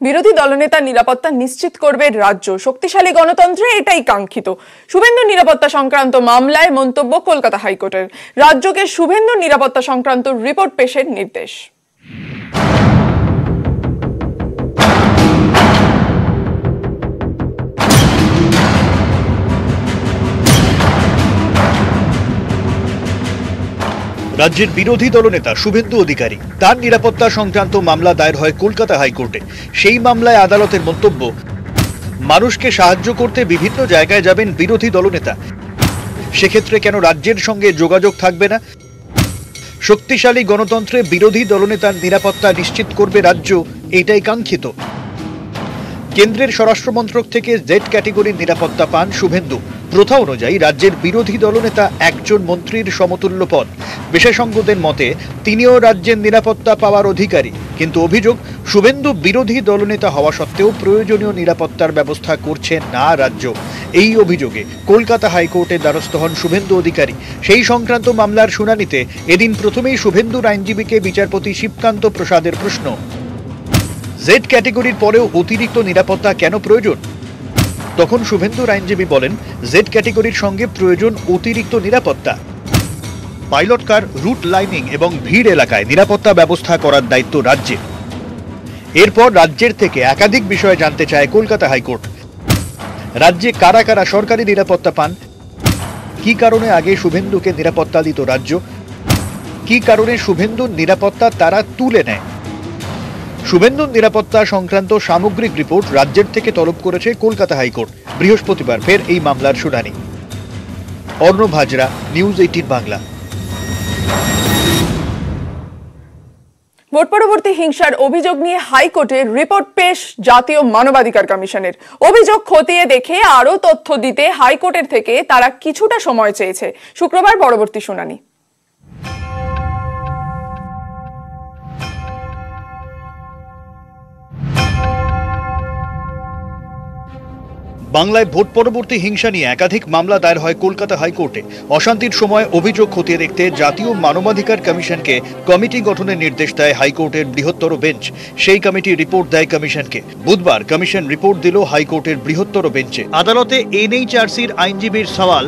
বিরোধী দলনেতার নিরাপত্তা নিশ্চিত করবে রাজ্য। শক্তিশালী গণতন্ত্রে এটাই কাঙ্ক্ষিত। শুভেন্দুর নিরাপত্তা সংক্রান্ত মামলায় মন্তব্য কলকাতা হাইকোর্টের। রাজ্যকে শুভেন্দুর নিরাপত্তা সংক্রান্ত রিপোর্ট পেশের নির্দেশ। রাজ্যের বিরোধী দলনেতা শুভেন্দু অধিকারী তার নিরাপত্তা সংক্রান্ত মামলা দায়ের হয় কলকাতা হাইকোর্টে। সেই মামলায় আদালতের মন্তব্য, মানুষকে সাহায্য করতে বিভিন্ন জায়গায় যাবেন বিরোধী দলনেতা, সেক্ষেত্রে কেন রাজ্যের সঙ্গে যোগাযোগ থাকবে না? শক্তিশালী গণতন্ত্রে বিরোধী দলনেতার নিরাপত্তা নিশ্চিত করবে রাজ্য, এটাই কাঙ্ক্ষিত। কেন্দ্রের স্বরাষ্ট্রমন্ত্রক থেকে জেড ক্যাটেগরির নিরাপত্তা পান শুভেন্দু। প্রথা অনুযায়ী রাজ্যের বিরোধী দলনেতা একজন মন্ত্রীর সমতুল্য পদ। বিশেষজ্ঞদের মতে তিনিও রাজ্যের নিরাপত্তা পাওয়ার অধিকারী, কিন্তু অভিযোগ, শুভেন্দু বিরোধী দলনেতা হওয়া সত্ত্বেও প্রয়োজনীয় নিরাপত্তার ব্যবস্থা করছে না রাজ্য। এই অভিযোগে কলকাতা হাইকোর্টের দ্বারস্থ হন শুভেন্দু অধিকারী। সেই সংক্রান্ত মামলার শুনানিতে এদিন প্রথমেই শুভেন্দুর আইনজীবীকে বিচারপতি শিবকান্ত প্রসাদের প্রশ্ন, জেড ক্যাটেগরির পরেও অতিরিক্ত নিরাপত্তা কেন প্রয়োজন? তখন শুভেন্দুর আইনজীবী বলেন, জেড ক্যাটেগরির সঙ্গে প্রয়োজন অতিরিক্ত নিরাপত্তা। পাইলট কার, রুট লাইনিং এবং ভিড় এলাকায় নিরাপত্তা ব্যবস্থা করার দায়িত্ব রাজ্যের। এরপর রাজ্যের থেকে একাধিক বিষয়ে জানতে চায় কলকাতা হাইকোর্ট। রাজ্যে কারা কারা সরকারি নিরাপত্তা পান, কি কারণে আগে শুভেন্দুকে নিরাপত্তা দিত রাজ্য, কি কারণে শুভেন্দুর নিরাপত্তা তারা তুলে নেয়। শুভেন্দুর নিরাপত্তা সংক্রান্ত সামগ্রিক রিপোর্ট রাজ্যের থেকে তলব করেছে কলকাতা হাইকোর্ট। বৃহস্পতিবার ফের এই মামলার শুনানি। অর্ণব হাজরা, নিউজ 18 বাংলা। ভোট পরবর্তী হিংসার অভিযোগ নিয়ে হাইকোর্টে রিপোর্ট পেশ জাতীয় মানবাধিকার কমিশনের। অভিযোগ খতিয়ে দেখে আরও তথ্য দিতে হাইকোর্টের থেকে তারা কিছুটা সময় চেয়েছে। শুক্রবার পরবর্তী শুনানি। বাংলায় ভোট পরবর্তী হিংসা নিয়ে একাধিক মামলা দায়ের হয় কলকাতা হাইকোর্টে। অশান্তির সময় অভিযোগ খতিয়ে দেখতে জাতীয় মানবাধিকার কমিশনকে কমিটি গঠনের নির্দেশ দেয় হাইকোর্টের বৃহত্তর বেঞ্চ। সেই কমিটি রিপোর্ট দেয় কমিশনকে। বুধবার কমিশন রিপোর্ট দিল হাইকোর্টের বৃহত্তর বেঞ্চে। আদালতে এনএইচআরসির আইনজীবীর সওয়াল,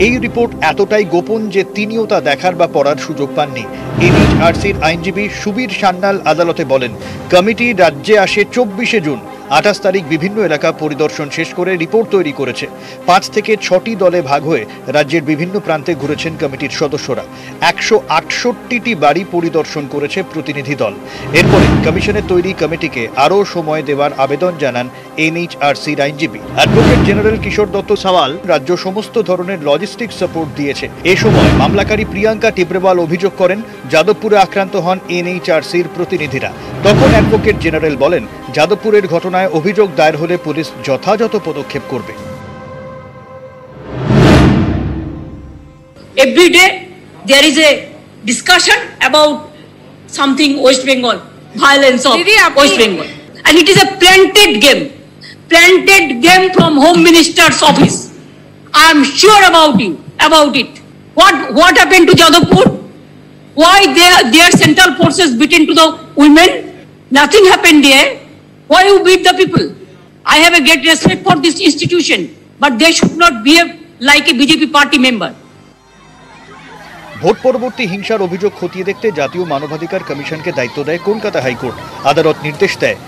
এই রিপোর্ট এতটাই গোপন যে তিনিও তা দেখার বা পড়ার সুযোগ পাননি। এনএইচআরসির আইনজীবী সুবীর সান্যাল আদালতে বলেন, কমিটি রাজ্যে আসে 24শে জুন। 28 তারিখ বিভিন্ন এলাকা পরিদর্শন শেষ করে রিপোর্ট তৈরি করেছে। 5 থেকে 6টি দলে ভাগ হয়ে রাজ্যের বিভিন্ন প্রান্তে ঘুরেছেন কমিটির সদস্যরা। 168টি বাড়ি পরিদর্শন করেছে প্রতিনিধি দল। এরপরে কমিশনের তৈরি কমিটিকে আরও সময় দেওয়ার আবেদন জানান এনএইচআরসির আইনজীবী অ্যাডভোকেট জেনারেল কিশোর দত্ত সাওয়াল। রাজ্য সমস্ত ধরনের লজিস্টিক সাপোর্ট দিয়েছে। এ সময় মামলাকারী প্রিয়াঙ্কা টিব্রেওয়াল অভিযোগ করেন, যাদবপুরে আক্রান্ত হন এনএইচআরসির প্রতিনিধিরা। তখন অ্যাডভোকেট জেনারেল বলেন, যাদবপুরের ঘটনায় অভিযোগ দায়ের হলে পুলিশ যথাযথ পদক্ষেপ করবে। Every day there is a discussion about something West Bengal, violence of West Bengal, and it is a planted game from Home Minister's office. I am sure about it. What happened to Jadavpur? Why their central forces beat into the women? Nothing happened there. Why you beat the people? I have a great respect for this institution, but they should not behave like a BJP party member. Vote পরবর্তী হিংসার অভিযোগ খতিয়ে দেখতে জাতীয় মানবাধিকার কমিশনকে দায়িত্ব দেয় কলকাতা হাইকোর্ট। আদালত নির্দেশ দেয়,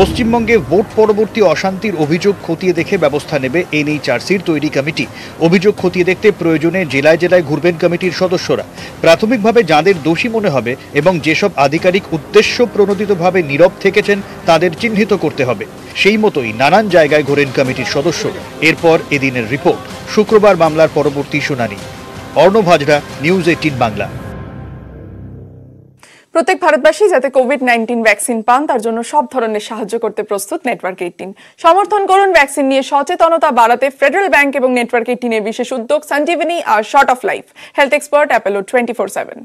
পশ্চিমবঙ্গে ভোট পরবর্তী অশান্তির অভিযোগ খতিয়ে দেখে ব্যবস্থা নেবে এনএইচআরসির তৈরি কমিটি। অভিযোগ খতিয়ে দেখতে প্রয়োজনে জেলায় জেলায় ঘুরবেন কমিটির সদস্যরা। প্রাথমিকভাবে যাঁদের দোষী মনে হবে এবং যেসব আধিকারিক উদ্দেশ্য প্রণোদিতভাবে নীরব থেকেছেন তাদের চিহ্নিত করতে হবে। সেই মতোই নানান জায়গায় ঘোরেন কমিটির সদস্য। এরপর এদিনের রিপোর্ট। শুক্রবার মামলার পরবর্তী শুনানি। অর্ণব হাজরা, নিউজ 18 বাংলা। প্রত্যেক ভারতবাসী যাতে কোভিড-19 ভ্যাকসিন পান তার জন্য সব ধরনের সাহায্য করতে প্রস্তুত নেটওয়ার্ক 18। সমর্থন করুন ভ্যাকসিন নিয়ে সচেতনতা বাড়াতে ফেডারেল ব্যাংক এবং নেটওয়ার্ক 18 এর বিশেষ uddog সঞ্জীবনী আর short of life health expert Apollo 24/7।